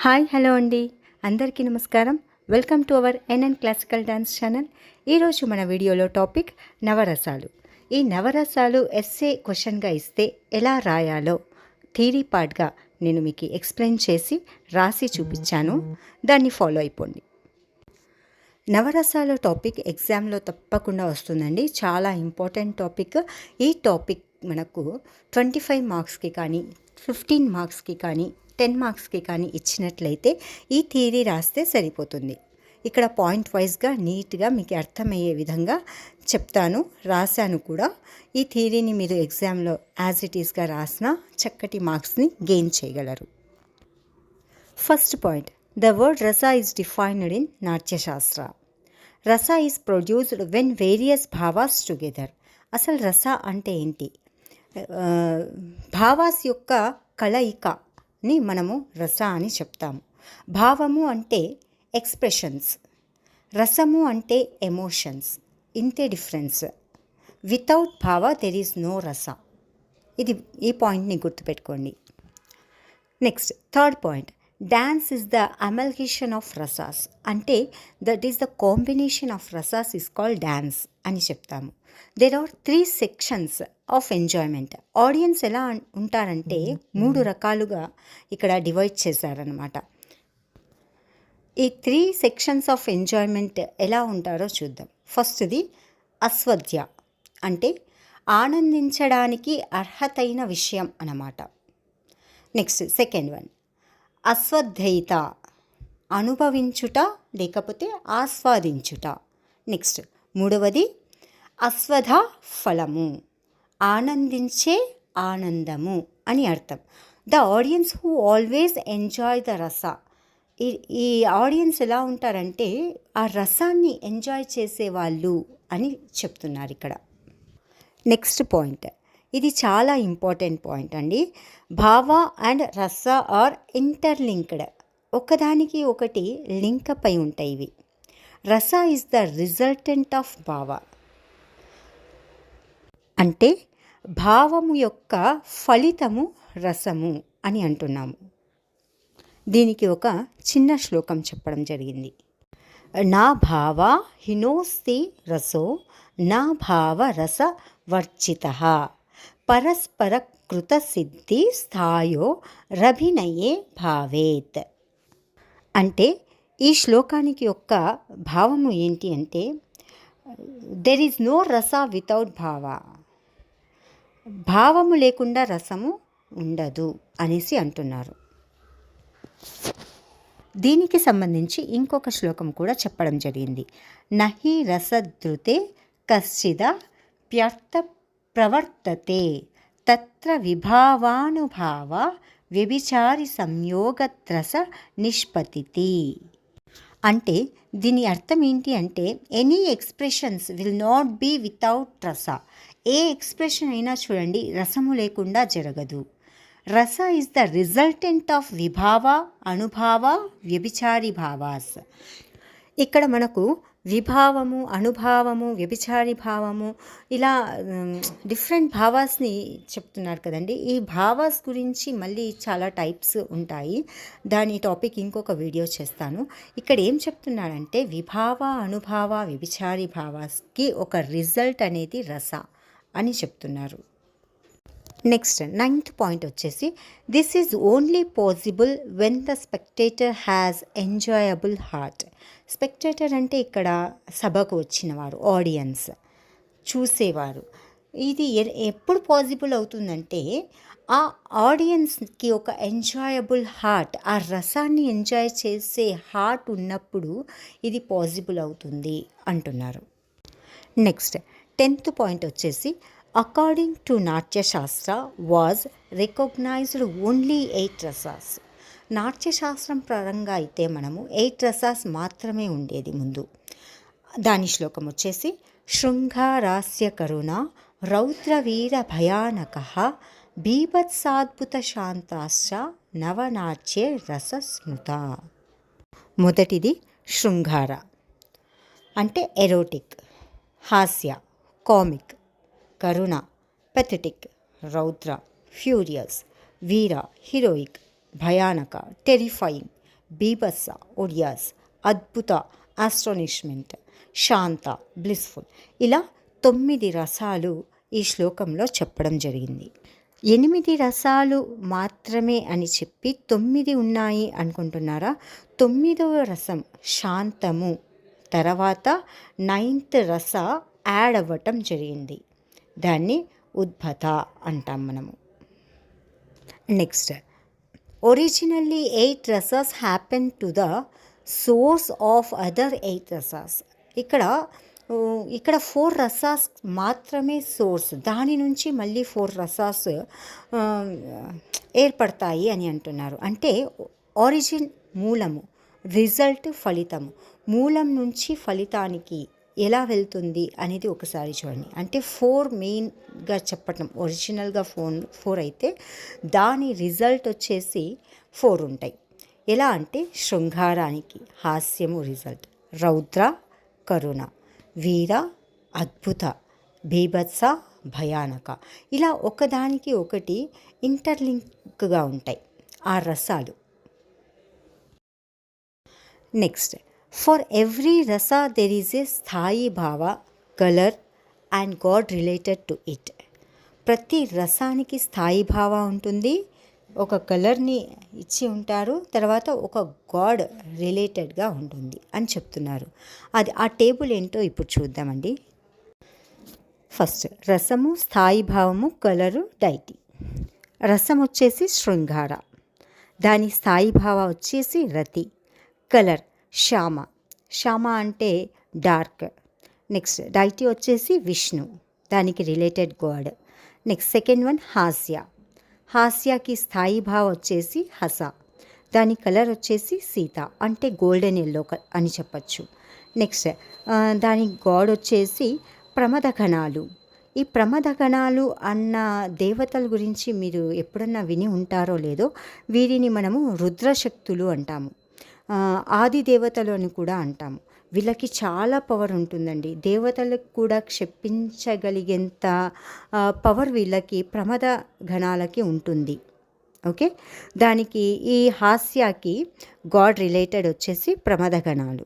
Hi hello అండి, అందరికీ నమస్కారం. Welcome to our NN classical dance channel. ఈరోజు మన వీడియోలో టాపిక్ నవరసాలు. ఈ నవరసాలు ఎస్సే క్వశ్చన్గా ఇస్తే ఎలా రాయాలో థియరీ పార్ట్గా నేను మీకు ఎక్స్ప్లెయిన్ చేసి రాసి చూపించాను. దాన్ని ఫాలో అయిపోండి. నవరసాలు టాపిక్ ఎగ్జామ్లో తప్పకుండా వస్తుందండి. చాలా ఇంపార్టెంట్ టాపిక్. ఈ టాపిక్ మనకు 25 మార్క్స్కి కానీ 15 మార్క్స్కి కానీ 10 మార్క్స్కి కానీ ఇచ్చినట్లయితే ఈ థియరీ రాస్తే సరిపోతుంది. ఇక్కడ పాయింట్ వైజ్గా నీట్గా మీకు అర్థమయ్యే విధంగా చెప్తాను, రాశాను కూడా. ఈ థియరీని మీరు ఎగ్జామ్లో యాజ్ ఇట్ ఈస్గా రాసిన చక్కటి మార్క్స్ని గెయిన్ చేయగలరు. First point, the word rasa is defined in Natyashastra. Rasa is produced when various భావాస్ టుగెదర్. అసలు రస అంటే ఏంటి? భావాస్ యొక్క కలయికని మనము రస అని చెప్తాము. భావము అంటే ఎక్స్ప్రెషన్స్, రసము అంటే ఎమోషన్స్. ఇంతే difference. Without bhava there is no rasa. ఈ పాయింట్ని గుర్తుపెట్టుకోండి. Next third point, dance is the amalgamation of రసాస్. అంటే that is the combination of రసాస్ ఈజ్ కాల్డ్ డాన్స్ అని చెప్తాము. There are 3 sections of enjoyment. Audience ఎలా ఉంటారంటే 3 రకాలుగా ఇక్కడ డివైడ్ చేశారనమాట. ఈ 3 సెక్షన్స్ ఆఫ్ ఎంజాయ్మెంట్ ఎలా ఉంటారో చూద్దాం. ఫస్ట్ది అస్వద్య, అంటే ఆనందించడానికి అర్హతైన విషయం అన్నమాట. నెక్స్ట్ సెకండ్ వన్ అస్వద్ధయిత, అనుభవించుట లేకపోతే ఆస్వాదించుట. నెక్స్ట్ మూడవది అస్వధ ఫలము, ఆనందించే ఆనందము అని అర్థం. The audience who always enjoy the రస. ఈ ఆడియన్స్ ఎలా ఉంటారంటే ఆ రసాన్ని ఎంజాయ్ చేసేవాళ్ళు అని చెప్తున్నారు ఇక్కడ. నెక్స్ట్ పాయింట్, ఇది చాలా ఇంపార్టెంట్ పాయింట్ అండి. భావ అండ్ రస ఆర్ ఇంటర్లింక్డ్. ఒకదానికి ఒకటి లింక్ అయి ఉంటాయి ఇవి. రస ఈజ్ ద రిజల్టెంట్ ఆఫ్ భావ, అంటే భావము యొక్క ఫలితము రసము అని అంటున్నాము. దీనికి ఒక చిన్న శ్లోకం చెప్పడం జరిగింది. నా భావ హినోస్తి రసో నా భావ రస వర్జిత పరస్పర కృత సిద్ధి స్థాయో రభినయే భావేత్. అంటే ఈ శ్లోకానికి యొక్క భావము ఏంటి అంటే దెర్ ఈజ్ నో రస వితౌట్ భావ. భావము లేకుండా రసము ఉండదు అనేసి అంటున్నారు. దీనికి సంబంధించి ఇంకొక శ్లోకం కూడా చెప్పడం జరిగింది. నహి రసధృతే కశ్చిద ప్యర్థ ప్రవర్తతే తత్ర విభావానుభావ వ్యభిచారి సంయోగత్రస నిష్పతితి. అంటే దీని అర్థం ఏంటి అంటే any expressions will not be without rasa. ఏ ఎక్స్ప్రెషన్ అయినా చూడండి రసము లేకుండా జరగదు. Rasa is the resultant of vibhava, anubhava, vyabhichari bhavas. ఇక్కడ మనకు విభావము, అనుభావము, వ్యభిచారి భావము ఇలా డిఫరెంట్ భావాస్ని చెప్తున్నారు కదండి. ఈ భావాస్ గురించి మళ్ళీ చాలా టైప్స్ ఉంటాయి. దాని టాపిక్ ఇంకొక వీడియో చేస్తాను. ఇక్కడ ఏం చెప్తున్నాడంటే విభావ, అనుభావ, వ్యభిచారి భావాస్కి ఒక రిజల్ట్ అనేది రస అని చెప్తున్నారు. నెక్స్ట్ 9th పాయింట్ వచ్చేసి this is only possible when the spectator has enjoyable heart. Spectator అంటే ఇక్కడ సభకు వచ్చినవారు, ఆడియన్స్, చూసేవారు. ఇది ఎప్పుడు పాసిబుల్ అవుతుందంటే ఆ ఆడియన్స్కి ఒక ఎంజాయబుల్ హార్ట్, ఆ రసాన్ని ఎంజాయ్ చేసే హార్ట్ ఉన్నప్పుడు ఇది పాసిబుల్ అవుతుంది అంటున్నారు. నెక్స్ట్ 10th పాయింట్ వచ్చేసి according to Natyashastra was recognised only 8 rasas. నాట్యశాస్త్రం పరంగా అయితే మనము 8 రసాస్ మాత్రమే ఉండేది ముందు. దాని శ్లోకం వచ్చేసి శృంగారాస్య కరుణ రౌద్రవీర భయానక బీభత్సాద్భుత శాంతాశ్చ నవనాట్యే రసస్మృత. మొదటిది శృంగార అంటే ఎరోటిక్, హాస్య, కామిక్, కరుణ పెథటిక్, రౌద్ర ఫ్యూరియస్, వీర హీరోయిక్, భయానక టెరిఫైయింగ్, బీభత్స ఒడియాస్, అద్భుత ఆస్ట్రోనిష్మెంట్, శాంత బ్లిస్ఫుల్. ఇలా 9 రసాలు ఈ శ్లోకంలో చెప్పడం జరిగింది. 8 రసాలు మాత్రమే అని చెప్పి 9 ఉన్నాయి అనుకుంటున్నారా? 9వ రసం శాంతము తర్వాత 9th రస యాడ్ అవ్వటం జరిగింది. దాన్ని ఉద్భత అంటాం మనము. Next, originally 8 rasas happen to the source of other 8 rasas. ఇక్కడ 4 రసాస్ మాత్రమే సోర్స్, దాని నుంచి మళ్ళీ 4 రసాస్ ఏర్పడతాయి అని అంటున్నారు. అంటే ఆరిజిన్ మూలము, రిజల్ట్ ఫలితము. మూలం నుంచి ఫలితానికి ఎలా వెళ్తుంది అనేది ఒకసారి చూడండి. అంటే 4 మెయిన్గా చెప్పటం, ఒరిజినల్గా 4 అయితే దాని రిజల్ట్ వచ్చేసి 4 ఉంటాయి. ఎలా అంటే శృంగారానికి హాస్యము రిజల్ట్, రౌద్ర కరుణ, వీర అద్భుత, బీభత్స భయానక. ఇలా ఒకదానికి ఒకటి ఇంటర్లింక్గా ఉంటాయి ఆ రసాలు. నెక్స్ట్, ఫర్ ఎవ్రీ రస దెర్ ఈజ్ ఏ స్థాయి భావ, colour and God related to it. ప్రతి రసానికి స్థాయి భావ ఉంటుంది, ఒక కలర్ని ఇచ్చి ఉంటారు, తర్వాత ఒక గాడ్ రిలేటెడ్గా ఉంటుంది అని చెప్తున్నారు. అది ఆ టేబుల్ ఏంటో ఇప్పుడు చూద్దామండి. ఫస్ట్ రసము, స్థాయి భావము, కలరు, డైటీ. రసం వచ్చేసి శృంగార, దాని స్థాయి భావ వచ్చేసి రతి, కలర్ శ్యామ, శ్యామ అంటే డార్క్. నెక్స్ట్ డైటీ వచ్చేసి విష్ణు, దానికి related God. Next second one హాస్య, హాస్యకి స్థాయి భావ వచ్చేసి హస, దాని కలర్ వచ్చేసి సీత అంటే గోల్డెన్ ఎల్లో అని చెప్పచ్చు. నెక్స్ట్ దాని గాడ్ వచ్చేసి ప్రమదగణాలు. ఈ ప్రమదగణాలు అన్న దేవతల గురించి మీరు ఎప్పుడన్నా విని ఉంటారో లేదో, వీరిని మనము రుద్రశక్తులు అంటాము, ఆది దేవతలు అని కూడా అంటాము. వీళ్ళకి చాలా పవర్ ఉంటుందండి. దేవతలకు కూడా క్షపించగలిగేంత పవర్ వీళ్ళకి ప్రమద గణాలకి ఉంటుంది. ఓకే, దానికి ఈ హాస్యాకి గాడ్ రిలేటెడ్ వచ్చేసి ప్రమద గణాలు.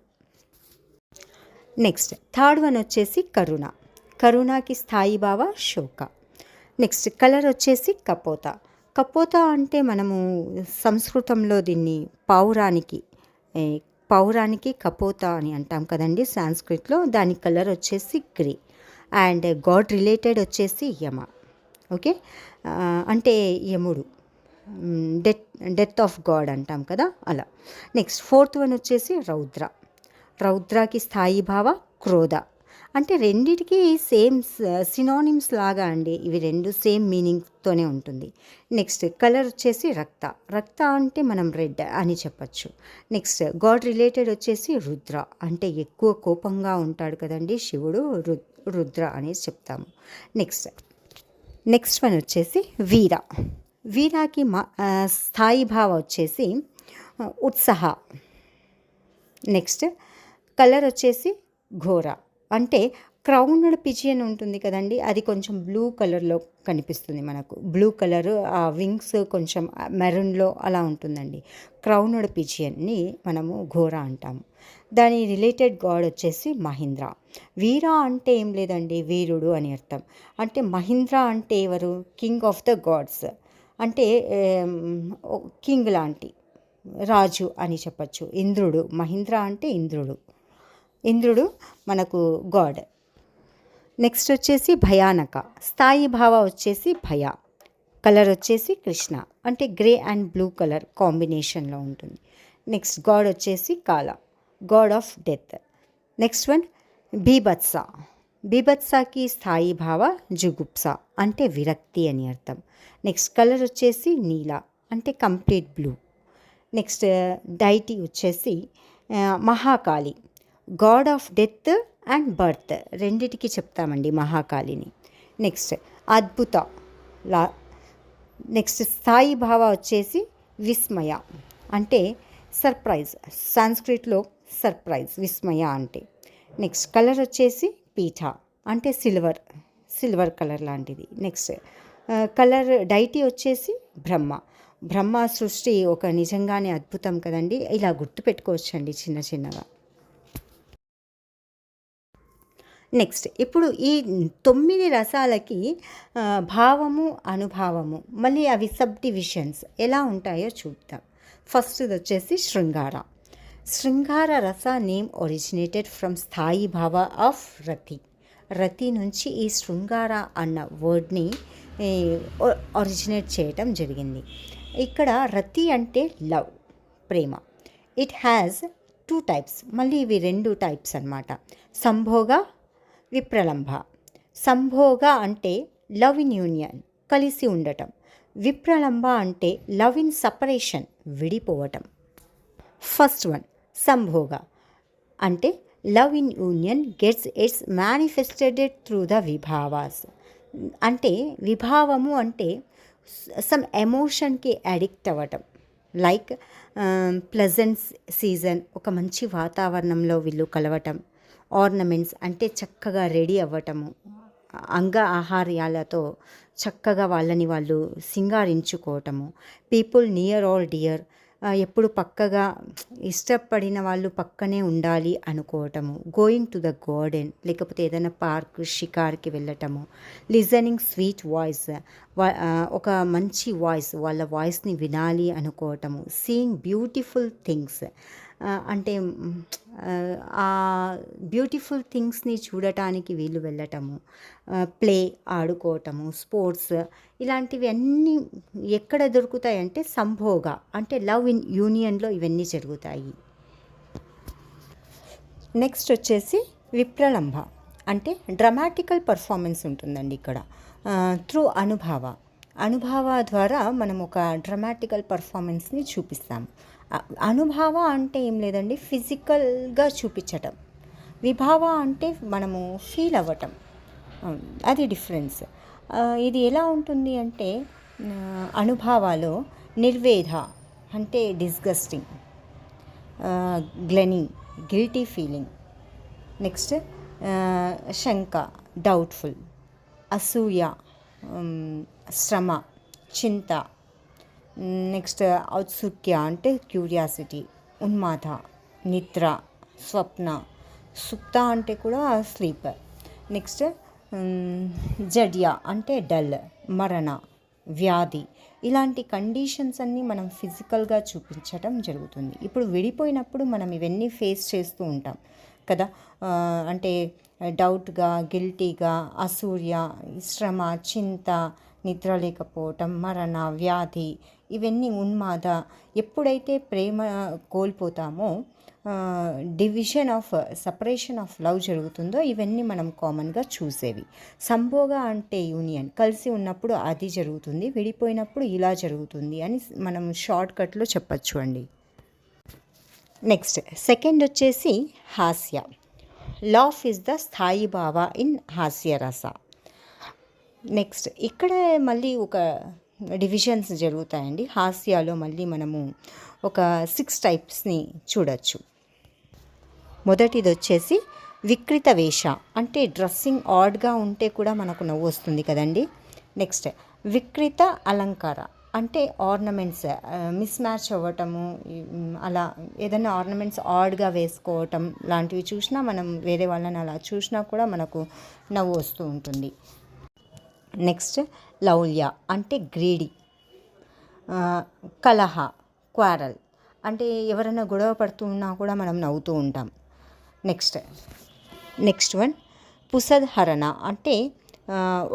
నెక్స్ట్ థర్డ్ వన్ వచ్చేసి కరుణ, కరుణకి స్థాయి భావ శోక. నెక్స్ట్ కలర్ వచ్చేసి కపోత, కపోత అంటే మనము సంస్కృతంలో దీన్ని పౌరానికి కపోత అని అంటాం కదండి సాంస్క్రిట్లో. దాని కలర్ వచ్చేసి గ్రే. అండ్ గాడ్ రిలేటెడ్ వచ్చేసి యమ. ఓకే, అంటే యముడు, డెత్ ఆఫ్ గాడ్ అంటాం కదా అలా. నెక్స్ట్ ఫోర్త్ వన్ వచ్చేసి రౌద్ర, రౌద్రకి స్థాయి భావ క్రోధ. అంటే రెండిటికి సేమ్ సినానిమ్స్ లాగా అండి, ఇవి రెండు సేమ్ మీనింగ్తోనే ఉంటుంది. నెక్స్ట్ కలర్ వచ్చేసి రక్త, రక్త అంటే మనం రెడ్ అని చెప్పచ్చు. నెక్స్ట్ గాడ్ రిలేటెడ్ వచ్చేసి రుద్ర, అంటే ఎక్కువ కోపంగా ఉంటాడు కదండి శివుడు, రుద్ర అనేసి చెప్తాము. నెక్స్ట్ వన్ వచ్చేసి వీర, వీరాకి స్థాయి భావ వచ్చేసి ఉత్సాహ. నెక్స్ట్ కలర్ వచ్చేసి ఘోర, అంటే క్రౌన్డ్ పిజియన్ ఉంటుంది కదండి, అది కొంచెం బ్లూ కలర్లో కనిపిస్తుంది మనకు. బ్లూ కలర్, ఆ వింగ్స్ కొంచెం మెరూన్లో అలా ఉంటుందండి. క్రౌన్డ్ పిజియన్ని మనము ఘోర అంటాము. దాని రిలేటెడ్ గాడ్ వచ్చేసి మహీంద్ర. వీర అంటే ఏం లేదండి, వీరుడు అని అర్థం. అంటే మహీంద్ర అంటే ఎవరు? కింగ్ ఆఫ్ ద గాడ్స్, అంటే కింగ్ లాంటి రాజు అని చెప్పచ్చు. ఇంద్రుడు, మహీంద్ర అంటే ఇంద్రుడు మనకు గాడ్. నెక్స్ట్ వచ్చేసి భయానక, స్థాయి భావ వచ్చేసి భయ, కలర్ వచ్చేసి కృష్ణ, అంటే గ్రే అండ్ బ్లూ కలర్ కాంబినేషన్లో ఉంటుంది. నెక్స్ట్ గాడ్ వచ్చేసి Kala, god of death. Next one Bibhatsa, బీభత్సకి స్థాయి భావ జుగుప్స, అంటే విరక్తి అని అర్థం. నెక్స్ట్ కలర్ వచ్చేసి నీల, అంటే కంప్లీట్ బ్లూ. నెక్స్ట్ డైటీ వచ్చేసి Mahakali, God of death and birth, రెండిటికి చెప్తామండి మహాకాళిని. నెక్స్ట్ అద్భుత నెక్స్ట్ స్థాయి భావ వచ్చేసి విస్మయ, అంటే సర్ప్రైజ్, సాంస్క్రిట్లో సర్ప్రైజ్ విస్మయ అంటే. నెక్స్ట్ కలర్ వచ్చేసి పీఠ, అంటే సిల్వర్ కలర్ లాంటిది. నెక్స్ట్ కలర్ డైటీ వచ్చేసి బ్రహ్మ, బ్రహ్మ సృష్టి ఒక నిజంగానే అద్భుతం కదండి. ఇలా గుర్తుపెట్టుకోవచ్చండి చిన్న చిన్నగా. నెక్స్ట్ ఇప్పుడు ఈ 9 రసాలకి భావము, అనుభావము మళ్ళీ అవి సబ్ డివిజన్స్ ఎలా ఉంటాయో చూద్దాం. ఫస్ట్‌ది వచ్చేసి శృంగార. శృంగార రస నేమ్ ఒరిజినేటెడ్ ఫ్రమ్ స్థాయి భావ ఆఫ్ రతి. రతి నుంచి ఈ శృంగార అన్న వర్డ్ని ఒరిజినేట్ చేయటం జరిగింది. ఇక్కడ రతి అంటే love, Prema. It has 2 types. మళ్ళీ ఇవి 2 టైప్స్ అన్నమాట. సంభోగ, విప్రలంభ. సంభోగ అంటే లవ్ ఇన్ యూనియన్, కలిసి ఉండటం. విప్రలంభ అంటే లవ్ ఇన్ సపరేషన్, విడిపోవటం. ఫస్ట్ వన్ సంభోగ అంటే love in union gets its manifested through the విభావాస్. అంటే విభావము అంటే సమ్ ఎమోషన్కి అడిక్ట్ అవ్వటం. లైక్ ప్లెజెంట్ సీజన్, ఒక మంచి వాతావరణంలో వీళ్ళు కలవటం. ఆర్నమెంట్స్ అంటే చక్కగా రెడీ అవ్వటము, అంగ ఆహార్యాలతో చక్కగా వాళ్ళని వాళ్ళు సింగారించుకోవటము. పీపుల్ నియర్ ఆర్ డియర్, ఎప్పుడు పక్కగా ఇష్టపడిన వాళ్ళు పక్కనే ఉండాలి అనుకోవటము. గోయింగ్ టు ద గార్డెన్, లేకపోతే ఏదైనా పార్క్, షికార్కి వెళ్ళటము. లిజనింగ్ స్వీట్ వాయిస్, ఒక మంచి వాయిస్, వాళ్ళ వాయిస్ని వినాలి అనుకోవటము. సీయింగ్ బ్యూటిఫుల్ థింగ్స్ అంటే ఆ బ్యూటిఫుల్ థింగ్స్ని చూడటానికి వీళ్ళు వెళ్ళటము. ప్లే, ఆడుకోవటము, స్పోర్ట్స్, ఇలాంటివి అన్నీ ఎక్కడ దొరుకుతాయి అంటే సంభోగ అంటే లవ్ ఇన్ యూనియన్లో ఇవన్నీ జరుగుతాయి. నెక్స్ట్ వచ్చేసి విప్రలంభ అంటే డ్రామాటికల్ పర్ఫార్మెన్స్ ఉంటుందండి ఇక్కడ. త్రూ అనుభవ ద్వారా మనం ఒక డ్రామాటికల్ పర్ఫార్మెన్స్ని చూపిస్తాము. అనుభవ అంటే ఏం లేదండి, ఫిజికల్గా చూపించటం. విభావ అంటే మనము ఫీల్ అవ్వటం, అది డిఫరెన్స్. ఇది ఎలా ఉంటుంది అంటే అనుభవాలో నిర్వేద అంటే డిస్గస్టింగ్, గ్లెనింగ్ గిల్టీ ఫీలింగ్. నెక్స్ట్ శంక డౌట్ఫుల్, అసూయ శ్రమ, చింత. నెక్స్ట్ ఔత్సుక్య అంటే క్యూరియాసిటీ, ఉన్మాద నిద్ర, స్వప్న, సుప్త అంటే కూడా స్లీప్. నెక్స్ట్ జడ్య అంటే డల్, మరణ, వ్యాధి. ఇలాంటి కండిషన్స్ అన్నీ మనం ఫిజికల్గా చూపించటం జరుగుతుంది. ఇప్పుడు విడిపోయినప్పుడు మనం ఇవన్నీ ఫేస్ చేస్తూ ఉంటాం కదా. అంటే డౌట్గా, గిల్టీగా, అసూయ, శ్రమ, చింత, నిద్ర లేకపోవటం, మరణ, వ్యాధి, ఇవన్నీ ఉన్మాద. ఎప్పుడైతే ప్రేమ కోల్పోతామో, division of separation of love జరుగుతుందో, ఇవన్నీ మనం కామన్గా చూసేవి. సంభోగ అంటే యూనియన్, కలిసి ఉన్నప్పుడు అది జరుగుతుంది, విడిపోయినప్పుడు ఇలా జరుగుతుంది అని మనం షార్ట్కట్లో చెప్పచ్చు అండి. నెక్స్ట్ సెకండ్ వచ్చేసి హాస్య. లాఫ్ ఇస్ ద స్థాయి భావ ఇన్ హాస్యరస. నెక్స్ట్ ఇక్కడ మళ్ళీ ఒక డివిజన్స్ జరుగుతాయండి. హాస్యాలో మళ్ళీ మనము ఒక 6 టైప్స్ని చూడొచ్చు. మొదటిది వచ్చేసి వికృత వేష అంటే డ్రెస్సింగ్ ఆడ్గా ఉంటే కూడా మనకు నవ్వు వస్తుంది కదండి. నెక్స్ట్ వికృత అలంకార అంటే ఆర్నమెంట్స్ మిస్ మ్యాచ్ అవ్వటము, అలా ఏదైనా ఆర్నమెంట్స్ ఆడ్గా వేసుకోవటం లాంటివి చూసినా, మనం వేరే వాళ్ళని అలా చూసినా కూడా మనకు నవ్వు వస్తూ ఉంటుంది. నెక్స్ట్ లౌల్య అంటే గ్రీడీ, కలహ క్వారల్ అంటే ఎవరైనా గొడవ పడుతూ ఉన్నా కూడా మనం నవ్వుతూ ఉంటాం. నెక్స్ట్ వన్ పుసద్హరణ అంటే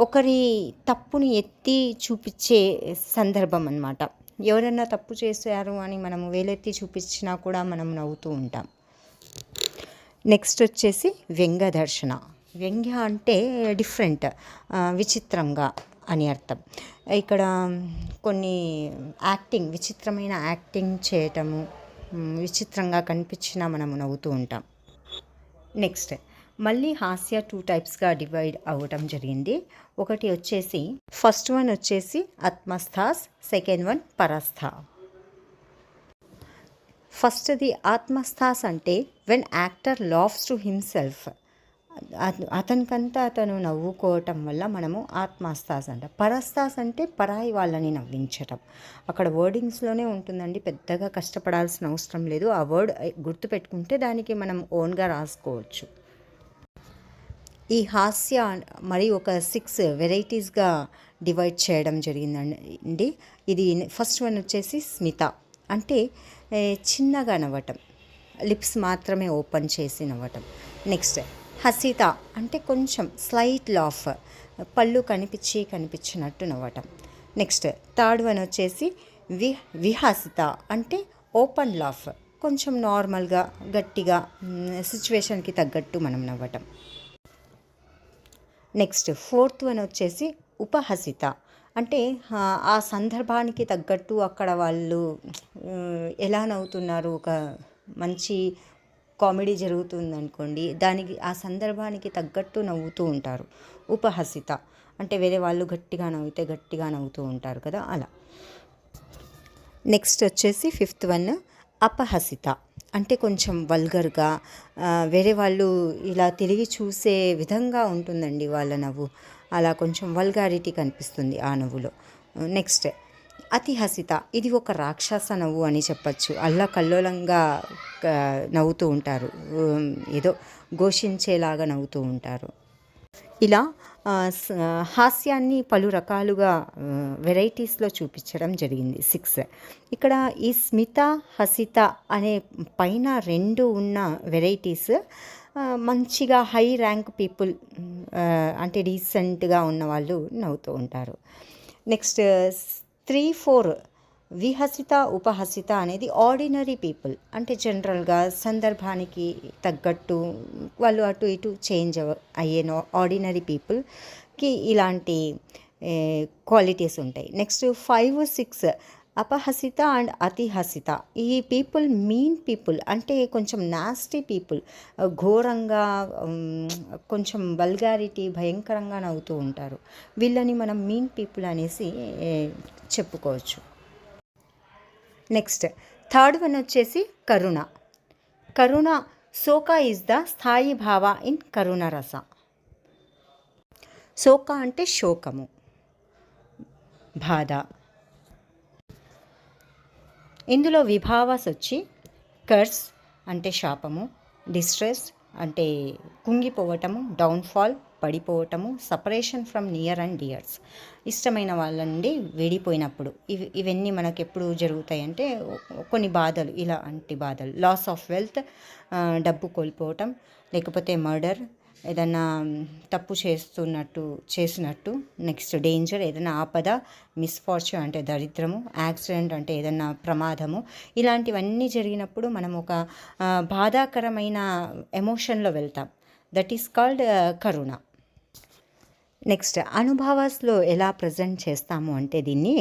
ఒకరి తప్పుని ఎత్తి చూపించే సందర్భం అన్నమాట. ఎవరైనా తప్పు చేశారు అని మనం వేలెత్తి చూపించినా కూడా మనం నవ్వుతూ ఉంటాం. నెక్స్ట్ వచ్చేసి వ్యంగ్య దర్శన. వ్యంగ్య అంటే డిఫరెంట్, విచిత్రంగా అని అర్థం. ఇక్కడ కొన్ని యాక్టింగ్, విచిత్రమైన యాక్టింగ్ చేయటము, విచిత్రంగా కనిపించినా మనము నవ్వుతూ ఉంటాం. నెక్స్ట్ మళ్ళీ హాస్య 2 టైప్స్గా డివైడ్ అవ్వటం జరిగింది. ఒకటి వచ్చేసి ఫస్ట్ వన్ వచ్చేసి ఆత్మస్థాస్, సెకండ్ వన్ పరస్థ. ఫస్ట్ది ఆత్మస్థాస్ అంటే when actor laughs to himself అతనికంతా అతను నవ్వుకోవటం వల్ల మనము ఆత్మాస్తాస్ అంట. పరస్తాస్ అంటే పరాయి వాళ్ళని నవ్వించటం. అక్కడ వర్డింగ్స్లోనే ఉంటుందండి, పెద్దగా కష్టపడాల్సిన అవసరం లేదు. ఆ వర్డ్ గుర్తుపెట్టుకుంటే దానికి మనం ఓన్గా రాసుకోవచ్చు. ఈ హాస్య మరి ఒక 6 వెరైటీస్గా డివైడ్ చేయడం జరిగిందండి. ఇది ఫస్ట్ వన్ వచ్చేసి స్మిత, అంటే చిన్నగా నవ్వటం, లిప్స్ మాత్రమే ఓపెన్ చేసి నవ్వటం. నెక్స్ట్ హసిత, అంటే కొంచెం స్లైట్ లాఫ్, పళ్ళు కనిపించినట్టు నవ్వటం. నెక్స్ట్ థర్డ్ వన్ వచ్చేసి విహాసిత, అంటే ఓపెన్ లాఫ్, కొంచెం నార్మల్గా గట్టిగా సిచ్యువేషన్కి తగ్గట్టు మనం నవ్వటం. నెక్స్ట్ ఫోర్త్ వన్ వచ్చేసి ఉపహసిత, అంటే ఆ సందర్భానికి తగ్గట్టు అక్కడ వాళ్ళు ఎలా నవ్వుతున్నారు, ఒక మంచి కామెడీ జరుగుతుంది అనుకోండి, దానికి ఆ సందర్భానికి తగ్గట్టు నవ్వుతూ ఉంటారు. ఉపహసిత అంటే వేరే వాళ్ళు గట్టిగా నవ్వితే గట్టిగా నవ్వుతూ ఉంటారు కదా, అలా. నెక్స్ట్ వచ్చేసి ఫిఫ్త్ వన్ అపహసిత, అంటే కొంచెం వల్గర్గా, వేరే వాళ్ళు ఇలా తిరిగి చూసే విధంగా ఉంటుందండి వాళ్ళ నవ్వు, అలా కొంచెం వల్గారిటీ కనిపిస్తుంది ఆ నవ్వులో. నెక్స్ట్ అతిహసిత, ఇది ఒక రాక్షస నవ్వు అని చెప్పచ్చు. అల్లకల్లోలంగా నవ్వుతూ ఉంటారు, ఏదో ఘోషించేలాగా నవ్వుతూ ఉంటారు. ఇలా హాస్యాన్ని పలు రకాలుగా వెరైటీస్లో చూపించడం జరిగింది 6. ఇక్కడ ఈ స్మిత హసిత అనే పైన 2 ఉన్న వెరైటీస్ మంచిగా హై ర్యాంక్ పీపుల్, అంటే రీసెంట్గా ఉన్న వాళ్ళు నవ్వుతూ ఉంటారు. నెక్స్ట్ 3, 4 విహసిత ఉపహసిత అనేది ఆర్డినరీ పీపుల్, అంటే జనరల్గా సందర్భానికి తగ్గట్టు వాళ్ళు అటు ఇటు చేంజ్ అయ్యే ఆర్డినరీ పీపుల్కి ఇలాంటి క్వాలిటీస్ ఉంటాయి. నెక్స్ట్ 5, 6 అపహసిత అండ్ అతిహసిత, ఈ పీపుల్ మీన్ పీపుల్, అంటే కొంచెం నాస్టీ పీపుల్, ఘోరంగా కొంచెం వల్గారిటీ భయంకరంగా నవ్వుతూ ఉంటారు. వీళ్ళని మనం మీన్ పీపుల్ అనేసి చెప్పుకోవచ్చు. నెక్స్ట్ థర్డ్ వన్ వచ్చేసి కరుణ. కరుణ, శోక ఈజ్ ద స్థాయి భావ ఇన్ కరుణ రస. శోక అంటే శోకము, బాధ. ఇందులో విభావాస్ వచ్చి కర్స్ అంటే శాపము, డిస్ట్రెస్ అంటే కుంగిపోవటము, డౌన్ఫాల్ పడిపోవటము, separation from near and dears, ఇష్టమైన వాళ్ళ నుండి విడిపోయినప్పుడు. ఇవన్నీ మనకు ఎప్పుడు జరుగుతాయి అంటే కొన్ని బాధలు, ఇలాంటి బాధలు. లాస్ ఆఫ్ వెల్త్, డబ్బు కోల్పోవటం, లేకపోతే మర్డర్, ఏదన్నా తప్పు చేసినట్టు. నెక్స్ట్ డేంజర్, ఏదైనా ఆపద, మిస్ఫార్చ్యూన్ అంటే దరిద్రము, యాక్సిడెంట్ అంటే ఏదన్నా ప్రమాదము. ఇలాంటివన్నీ జరిగినప్పుడు మనం ఒక బాధాకరమైన ఎమోషన్లో వెళ్తాం. That is called karuna. Next అనుభవాస్లో ఎలా ప్రజెంట్ చేస్తాము అంటే దీన్ని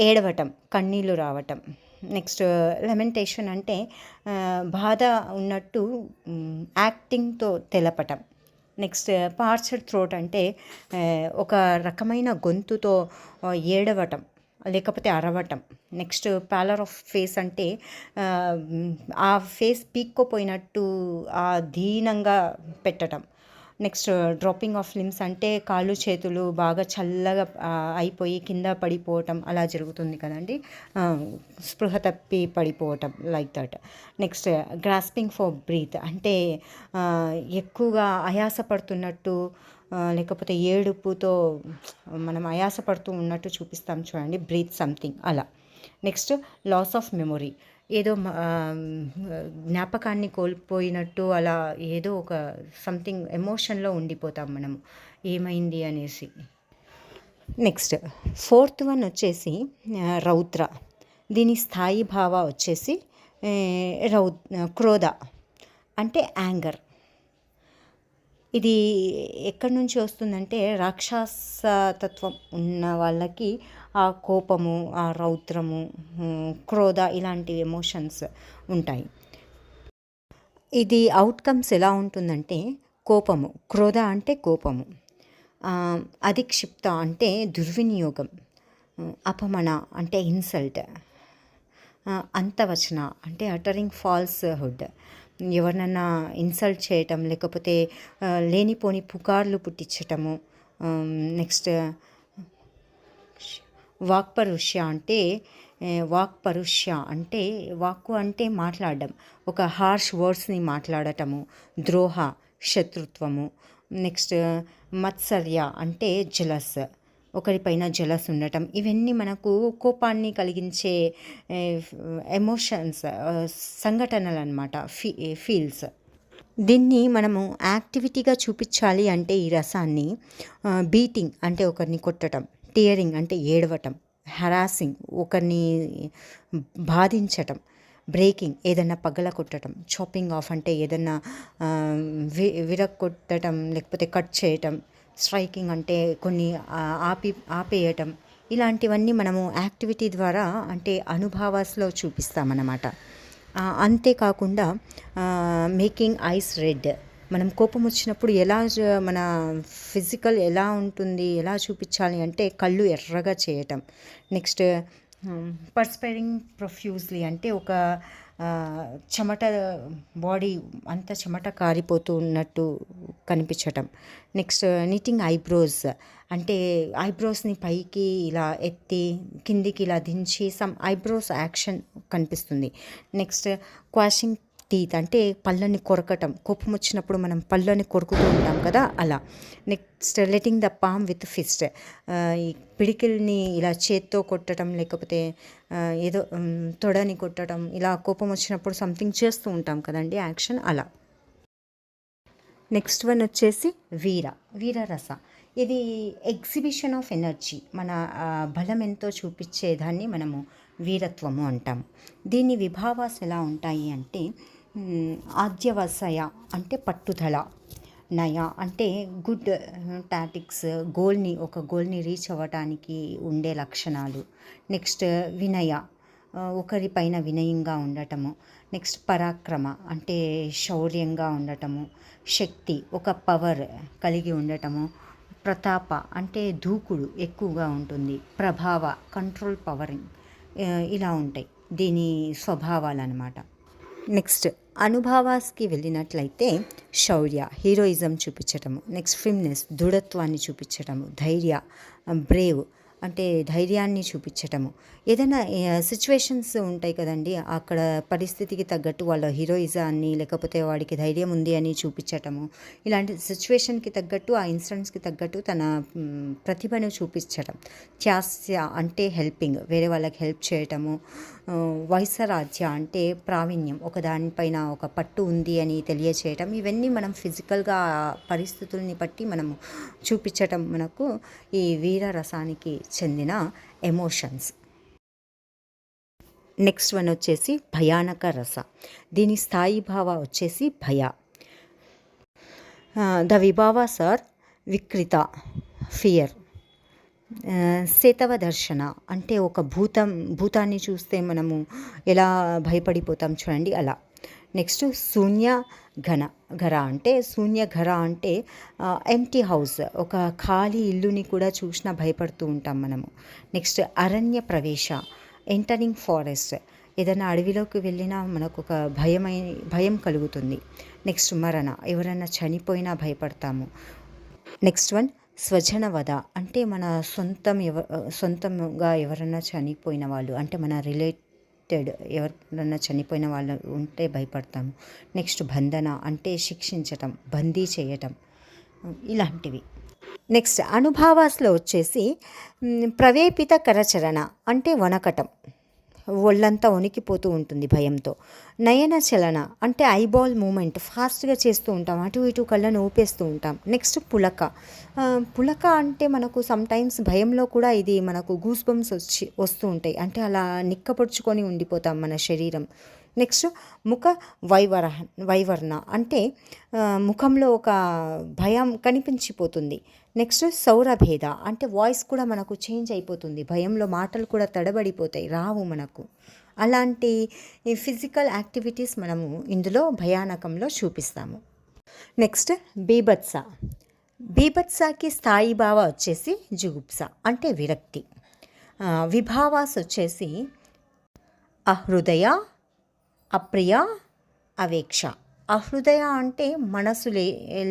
ఏడవటం, కన్నీళ్ళు రావటం. నెక్స్ట్ లెమెంటేషన్ అంటే బాధ ఉన్నట్టు యాక్టింగ్తో తెలపటం. నెక్స్ట్ పార్చర్ థ్రోట్ అంటే ఒక రకమైన గొంతుతో ఏడవటం లేకపోతే అరవటం. నెక్స్ట్ ప్యాలర్ ఆఫ్ ఫేస్ అంటే ఆ ఫేస్ పీక్కోపోయినట్టు దీనంగా పెట్టడం. నెక్స్ట్ డ్రాపింగ్ ఆఫ్ లిమ్స్ అంటే కాళ్ళు చేతులు బాగా చల్లగా అయిపోయి కింద పడిపోవటం అలా జరుగుతుంది కదండి, స్పృహ తప్పి పడిపోవటం, like that. Next grasping for breath అంటే ఎక్కువగా ఆయాసపడుతున్నట్టు లేకపోతే ఏడుపుతో మనం ఆయాసపడుతూ ఉన్నట్టు చూపిస్తాం చూడండి, బ్రీత్ సంథింగ్ అలా. నెక్స్ట్ లాస్ ఆఫ్ మెమొరీ, ఏదో జ్ఞాపకాన్ని కోల్పోయినట్టు అలా ఏదో ఒక సంథింగ్ ఎమోషన్లో ఉండిపోతాం మనము, ఏమైంది అనేసి. నెక్స్ట్ ఫోర్త్ వన్ వచ్చేసి రౌద్ర. దీని స్థాయి భావ వచ్చేసి క్రోధ అంటే యాంగర్. ఇది ఎక్కడి నుంచి వస్తుందంటే రాక్షసతత్వం ఉన్న వాళ్ళకి ఆ కోపము, ఆ రౌద్రము, క్రోధ ఇలాంటి ఎమోషన్స్ ఉంటాయి. ఇది అవుట్కమ్స్ ఎలా ఉంటుందంటే కోపము, క్రోధ అంటే కోపము, అధిక్షిప్త అంటే దుర్వినియోగం, అపమన అంటే ఇన్సల్ట్, అంతవచన అంటే అటరింగ్ ఫాల్స్ హుడ్, ఎవరినన్నా ఇన్సల్ట్ చేయటం, లేకపోతే లేనిపోని పుకార్లు పుట్టించటము. నెక్స్ట్ వాక్పరుష్య అంటే వాక్పరుష్య అంటే వాక్కు అంటే మాట్లాడడం, ఒక హార్ష్ వర్డ్స్ని మాట్లాడటము, ద్రోహ, శత్రుత్వము. నెక్స్ట్ మత్సర్య అంటే జలస్, ఒకరిపైన జలస్ ఉండటం. ఇవన్నీ మనకు కోపాన్ని కలిగించే ఎమోషన్స్, సంఘటనలు అన్నమాట, ఫీల్స్. దీన్ని మనము యాక్టివిటీగా చూపించాలి అంటే ఈ రసాన్ని బీటింగ్ అంటే ఒకరిని కొట్టడం, టియరింగ్ అంటే ఏడవటం, హరాసింగ్ ఒకరిని బాధించటం, బ్రేకింగ్ ఏదన్నా పగల కొట్టడం, చాపింగ్ ఆఫ్ అంటే ఏదన్నా విరగొట్టడం లేకపోతే కట్ చేయటం, స్ట్రైకింగ్ అంటే కొన్ని ఆపేయటం. ఇలాంటివన్నీ మనము యాక్టివిటీ ద్వారా అంటే అనుభవాస్లో చూపిస్తామన్నమాట. అంతేకాకుండా మేకింగ్ ఐస్ రెడ్, మనం కోపం వచ్చినప్పుడు మన ఫిజికల్ ఎలా ఉంటుంది, ఎలా చూపించాలి అంటే కళ్ళు ఎర్రగా చేయటం. నెక్స్ట్ పర్స్పైరింగ్ ప్రొఫ్యూజ్లీ అంటే ఒక చెమట, బాడీ అంతా చెమట కారిపోతూ ఉన్నట్టు కనిపించటం. నెక్స్ట్ నిట్టింగ్ ఐబ్రోస్ అంటే ఐబ్రోస్ని పైకి ఇలా ఎత్తి కిందికి ఇలా దించి సమ్ ఐబ్రోస్ యాక్షన్ కనిపిస్తుంది. నెక్స్ట్ క్వాషింగ్ టీత్ అంటే పళ్ళని కొరకటం, కోపం వచ్చినప్పుడు మనం పళ్ళని కొరుకుతూ ఉంటాం కదా, అలా. Next letting the palm with fist, ఈ పిడికిల్ని ఇలా చేత్తో కొట్టడం లేకపోతే ఏదో తొడని కొట్టడం, ఇలా కోపం వచ్చినప్పుడు సంథింగ్ చేస్తూ ఉంటాం కదండి యాక్షన్, అలా. నెక్స్ట్ వన్ వచ్చేసి వీరరస. ఇది ఎగ్జిబిషన్ ఆఫ్ ఎనర్జీ, మన బలం ఎంతో చూపించేదాన్ని మనము వీరత్వము అంటాము. దీని విభావాస్ ఎలా ఉంటాయి అంటే ఆద్యవసయ అంటే పట్టుదల, నయ అంటే గుడ్ టాటిక్స్, ఒక గోల్ని రీచ్ అవ్వటానికి ఉండే లక్షణాలు. నెక్స్ట్ వినయ, ఒకరిపైన వినయంగా ఉండటము. నెక్స్ట్ పరాక్రమ అంటే శౌర్యంగా ఉండటము. శక్తి, ఒక పవర్ కలిగి ఉండటము. ప్రతాప అంటే దూకుడు ఎక్కువగా ఉంటుంది. ప్రభావ, కంట్రోల్ పవరింగ్, ఇలా ఉంటాయి దీని స్వభావాలు అన్నమాట. నెక్స్ట్ అనుభవాస్కి వెళ్ళినట్లయితే శౌర్య, హీరోయిజం చూపించటము. నెక్స్ట్ ఫిమ్నెస్, దృఢత్వాన్ని చూపించటము. ధైర్య, బ్రేవ్ అంటే ధైర్యాన్ని చూపించటము. ఏదైనా సిచ్యువేషన్స్ ఉంటాయి కదండి, అక్కడ పరిస్థితికి తగ్గట్టు వాళ్ళ హీరోయిజాన్ని లేకపోతే వాడికి ధైర్యం ఉంది అని చూపించటము. ఇలాంటి సిచ్యువేషన్కి తగ్గట్టు, ఆ ఇన్సిడెంట్స్కి తగ్గట్టు తన ప్రతిభను చూపించటం. త్యాస్య అంటే హెల్పింగ్, వేరే వాళ్ళకి హెల్ప్ చేయటము. వైసరాజ్య అంటే ప్రావీణ్యం, ఒక దానిపైన ఒక పట్టు ఉంది అని తెలియచేయటం. ఇవన్నీ మనం ఫిజికల్గా పరిస్థితుల్ని బట్టి మనము చూపించటం మనకు ఈ వీరరసానికి చెందిన ఎమోషన్స్. నెక్స్ట్ వన్ వచ్చేసి భయానక రస. దీని స్థాయి భావ వచ్చేసి భయ. ద విభావాస్ ఆర్ వికృత, ఫియర్. సేతవ దర్శన అంటే ఒక భూతాన్ని చూస్తే మనము ఎలా భయపడిపోతాం చూడండి, అలా. నెక్స్ట్ ఘర అంటే ఎంప్టీ హౌస్, ఒక ఖాళీ ఇల్లుని కూడా చూసినా భయపడుతూ ఉంటాం మనము. నెక్స్ట్ అరణ్య ప్రవేశ, ఎంటరింగ్ ఫారెస్ట్, ఏదైనా అడవిలోకి వెళ్ళినా మనకు ఒక భయం కలుగుతుంది. నెక్స్ట్ మరణ, ఎవరైనా చనిపోయినా భయపడతాము. నెక్స్ట్ వన్ స్వజన వధ అంటే మన సొంతంగా ఎవరైనా చనిపోయిన వాళ్ళు అంటే మన రిలేటెడ్ ఎవరైనా చనిపోయిన వాళ్ళు ఉంటే భయపడతాము. నెక్స్ట్ బంధన అంటే శిక్షించటం, బందీ చేయటం, ఇలాంటివి. నెక్స్ట్ అనుభావాస్లో వచ్చేసి ప్రవేపిత కరచరణ అంటే వణకటం, ఒళ్ళంతా వణికిపోతూ ఉంటుంది భయంతో. నయన చలన అంటే ఐబాల్ మూమెంట్, ఫాస్ట్గా చేస్తూ ఉంటాం, అటు ఇటు కళ్ళను ఊపేస్తూ ఉంటాం. నెక్స్ట్ పులక అంటే మనకు సమ్టైమ్స్ భయంలో కూడా ఇది మనకు గూస్ బంప్స్ వస్తూ ఉంటాయి, అంటే అలా నిక్కపొడుచుకొని ఉండిపోతాం మన శరీరం. నెక్స్ట్ ముఖ వైవర్ణ అంటే ముఖంలో ఒక భయం కనిపించిపోతుంది. నెక్స్ట్ సౌరభేద అంటే వాయిస్ కూడా మనకు చేంజ్ అయిపోతుంది, భయంలో మాటలు కూడా తడబడిపోతాయి, రావు మనకు. అలాంటి ఫిజికల్ యాక్టివిటీస్ మనము ఇందులో భయానకంలో చూపిస్తాము. నెక్స్ట్ బీభత్సకి స్థాయి భావ వచ్చేసి జుగుప్స అంటే విరక్తి. విభావాస్ వచ్చేసి అహృదయ, అప్రియ, అవేక్ష. అహృదయ అంటే మనసు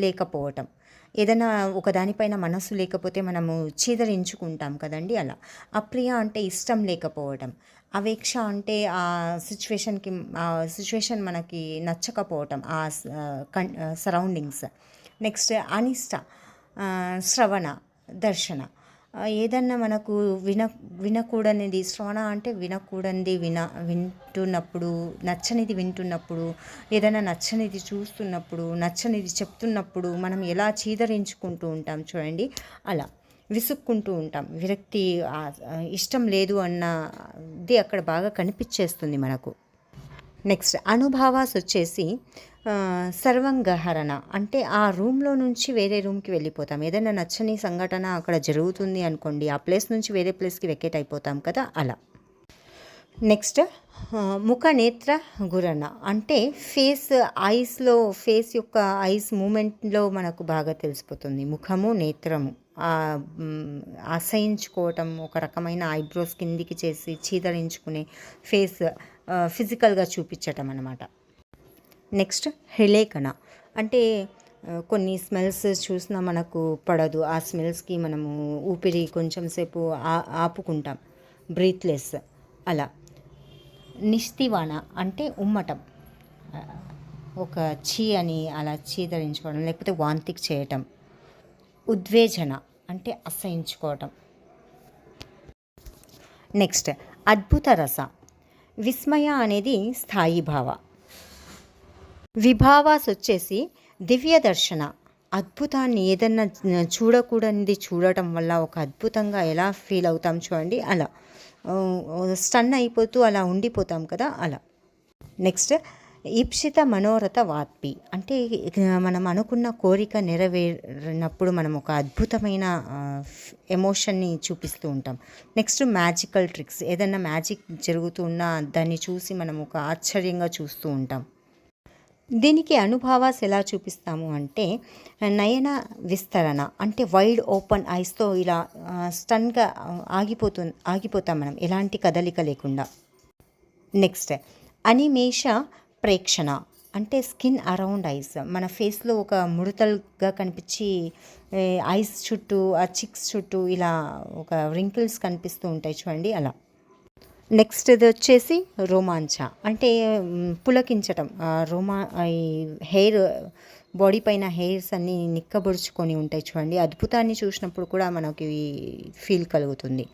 లేకపోవటం. ఏదైనా ఒక దానిపైన మనసు లేకపోతే మనము చీదరించుకుంటాం కదండీ అలా. అప్రియ అంటే ఇష్టం లేకపోవటం. అవేక్ష అంటే ఆ సిచ్యువేషన్ మనకి నచ్చకపోవటం. సరౌండింగ్స్. నెక్స్ట్ అనిష్ట, శ్రవణ, దర్శన. ఏదన్నా మనకు వినకూడనిది, శ్రవణ అంటే వినకూడనిది వింటున్నప్పుడు, నచ్చనిది వింటున్నప్పుడు, ఏదైనా నచ్చనిది చూస్తున్నప్పుడు, నచ్చనిది చెప్తున్నప్పుడు మనం ఎలా చీదరించుకుంటూ ఉంటాం చూడండి, అలా విసుక్కుంటూ ఉంటాం. విరక్తి, ఇష్టం లేదు అన్నది అక్కడ బాగా కనిపించేస్తుంది మనకు. నెక్స్ట్ అనుభావాస్ వచ్చేసి సర్వంగహరణ అంటే ఆ రూమ్లో నుంచి వేరే రూమ్కి వెళ్ళిపోతాం. ఏదైనా నచ్చని సంఘటన అక్కడ జరుగుతుంది అనుకోండి, ఆ ప్లేస్ నుంచి వేరే ప్లేస్కి వెకేట్ అయిపోతాం కదా, అలా. నెక్స్ట్ ముఖ నేత్ర గురణ అంటే ఫేస్ యొక్క ఐస్ మూమెంట్లో మనకు బాగా తెలిసిపోతుంది. ముఖము, నేత్రము అసహించుకోవటం, ఒక రకమైన ఐబ్రోస్ కిందికి చేసి చీదరించుకునే ఫేస్ ఫిజికల్గా చూపించటం అన్నమాట. నెక్స్ట్ హృలేఖన అంటే కొన్ని స్మెల్స్ చూసినా మనకు పడదు. ఆ స్మెల్స్కి మనము ఊపిరి కొంచెం సేపు ఆపుకుంటాం, బ్రీత్లెస్ అలా. నిస్తివాన అంటే ఉమ్మటం, ఒక అని అలా చీదరించుకోవడం, లేకపోతే వాంతికి చేయటం. ఉద్వేజన అంటే అసహించుకోవటం. నెక్స్ట్ అద్భుత రస. విస్మయ అనేది స్థాయి భావ. విభావాస్ వచ్చేసి దివ్య దర్శన. అద్భుతాన్ని ఏదన్నా చూడకూడనిది చూడటం వల్ల ఒక అద్భుతంగా ఎలా ఫీల్ అవుతాం చూడండి, అలా స్టన్ అయిపోతూ అలా ఉండిపోతాం కదా, అలా. నెక్స్ట్ ఈప్సిత మనోరథ వాత్పి అంటే మనం అనుకున్న కోరిక నెరవేరినప్పుడు మనం ఒక అద్భుతమైన ఎమోషన్ని చూపిస్తూ ఉంటాం. Next magical tricks. ఏదన్నా మ్యాజిక్ జరుగుతున్నా దాన్ని చూసి మనం ఒక ఆశ్చర్యంగా చూస్తూ ఉంటాం. దీనికి అనుభావాస్ ఎలా చూపిస్తాము అంటే నయన విస్తరణ అంటే వైడ్ ఓపెన్ ఐస్తో ఇలా స్టన్గా ఆగిపోతాం మనం, ఎలాంటి కదలిక లేకుండా. నెక్స్ట్ అనిమేష ప్రేక్షణ అంటే స్కిన్ అరౌండ్ ఐస్, మన ఫేస్లో ఒక ముడతలుగా కనిపించి ఐస్ చుట్టూ, ఆ చిక్స్ చుట్టూ ఇలా ఒక రింకిల్స్ కనిపిస్తూ ఉంటాయి చూడండి, అలా. నెక్స్ట్ ఇది వచ్చేసి రోమాంచ అంటే పులకించటం. ఈ హెయిర్, బాడీ పైన హెయిర్స్ అన్నీ నిక్కబొడుచుకొని ఉంటాయి చూడండి, అద్భుతాన్ని చూసినప్పుడు కూడా మనకి ఫీల్ కలుగుతుంది.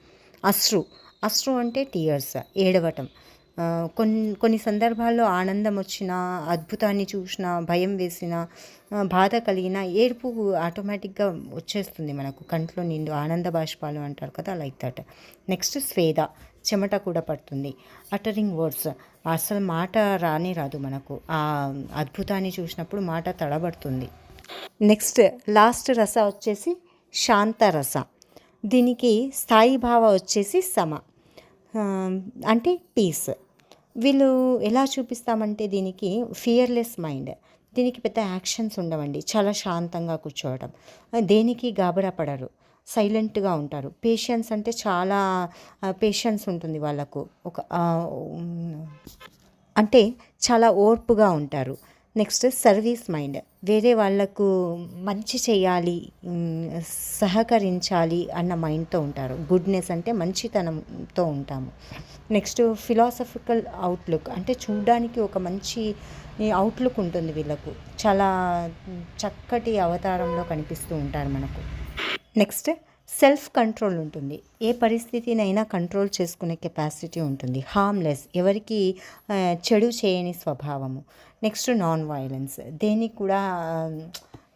అశ్రు అంటే టీయర్స్, ఏడవటం. కొన్ని సందర్భాల్లో ఆనందం వచ్చినా, అద్భుతాన్ని చూసినా, భయం వేసినా, బాధ కలిగిన ఏడుపు ఆటోమేటిక్గా వచ్చేస్తుంది మనకు, కంట్లో నిండు ఆనంద బాష్పాలు అంటారు కదా, లైక్ దట్. నెక్స్ట్ స్వేద, చెమట కూడా పడుతుంది. అటరింగ్ వర్డ్స్, అసలు మాట రాదు మనకు, ఆ అద్భుతాన్ని చూసినప్పుడు మాట తడబడుతుంది. నెక్స్ట్ లాస్ట్ రస వచ్చేసి శాంతరస. దీనికి స్థాయి భావ వచ్చేసి సమ అంటే పీస్. వీళ్ళు ఎలా చూపిస్తామంటే దీనికి ఫియర్లెస్ మైండ్. దీనికి పెద్ద యాక్షన్స్ ఉండవండి, చాలా శాంతంగా కూర్చోవడం, దేనికి గాబరా పడరు, సైలెంట్గా ఉంటారు. పేషెన్స్ అంటే చాలా పేషెన్స్ ఉంటుంది వాళ్ళకు, అంటే చాలా ఓర్పుగా ఉంటారు. నెక్స్ట్ సర్వీస్ మైండ్, వేరే వాళ్ళకు మంచి చేయాలి, సహకరించాలి అన్న మైండ్తో ఉంటారు. గుడ్నెస్ అంటే మంచితనంతో ఉంటాము. నెక్స్ట్ ఫిలాసఫికల్ అవుట్లుక్ అంటే చూడడానికి ఒక మంచి అవుట్లుక్ ఉంటుంది వీళ్ళకు, చాలా చక్కటి అవతారంలో కనిపిస్తూ ఉంటారు మనకు. నెక్స్ట్ సెల్ఫ్ కంట్రోల్ ఉంటుంది, ఏ పరిస్థితినైనా కంట్రోల్ చేసుకునే కెపాసిటీ ఉంటుంది. హార్మ్లెస్, ఎవరికి చెడు చేయని స్వభావము. నెక్స్ట్ నాన్ వైలెన్స్, దేనికి కూడా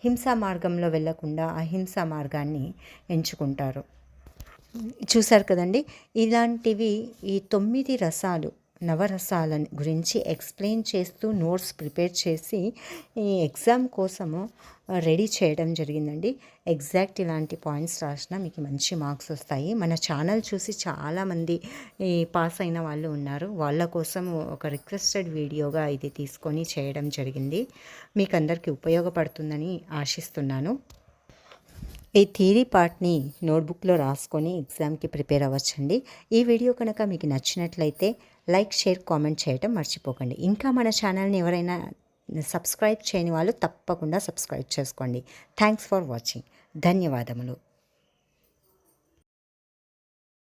హింసా మార్గంలో వెళ్ళకుండా అహింసా మార్గాన్ని ఎంచుకుంటారు. చూశారు కదండి, ఇలాంటివి ఈ 9 రసాలు, నవరసాల గురించి ఎక్స్ప్లెయిన్ చేస్తూ నోట్స్ ప్రిపేర్ చేసి ఈ ఎగ్జామ్ కోసము రెడీ చేయడం జరిగిందండి. ఎగ్జాక్ట్ ఇలాంటి పాయింట్స్ రాసినా మీకు మంచి మార్క్స్ వస్తాయి. మన ఛానల్ చూసి చాలామంది పాస్ అయిన వాళ్ళు ఉన్నారు, వాళ్ళ కోసం ఒక రిక్వెస్టెడ్ వీడియోగా ఇది తీసుకొని చేయడం జరిగింది. మీకు అందరికీ ఉపయోగపడుతుందని ఆశిస్తున్నాను. ఈ థియరీ పార్ట్ని నోట్బుక్లో రాసుకొని ఎగ్జామ్కి ప్రిపేర్ అవ్వచ్చండి. ఈ వీడియో కనుక మీకు నచ్చినట్లయితే లైక్, షేర్, కామెంట్ చేయటం మర్చిపోకండి. ఇంకా మన ఛానల్ని ఎవరైనా సబ్స్క్రైబ్ చేయని వాళ్ళు తప్పకుండా సబ్స్క్రైబ్ చేసుకోండి. Thanks for watching. ధన్యవాదములు.